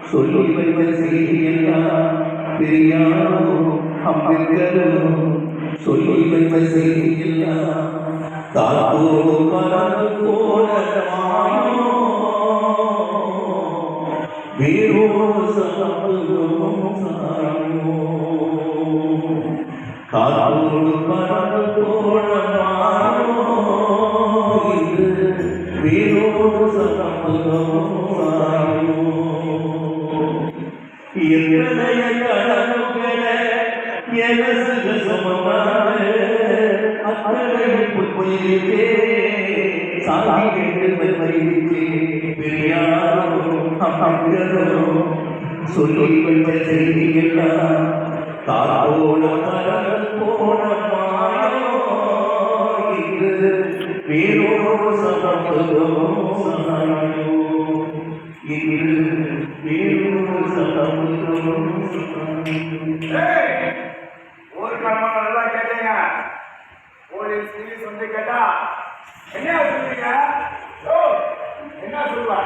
சொல்லி வைத்த செய்தியெல்லாம் தெரியாமோ அம்பேத்கரோ சொல்லி வைத்த செய்தியெல்லாம் தாத்தோடு மறந்து போனமானோ வேறோடு சமத்துவம் சாரமோ தாத்தோடு மறந்து போனமானோ இது வேறோடு சமத்துவம் சாரமோ என்னைய கடவுளே எனது சமமான பொய்யே சாதி கேட்டு மறித்தே பெரியாரோ அம்பேத்கரோ சொல்லி வைத்த செய்தியெல்லாம் தாரோட மரணம் போன மாயோ இது வேறோடு சமத்துவம் சாயோ இது வேறோடு சமத்துவம் ஒரு கிழமை நல்லா கேட்டீங்க போலீஸ் வந்து கேட்டா என்ன சொல்லுவீங்க என்ன சொல்லுவா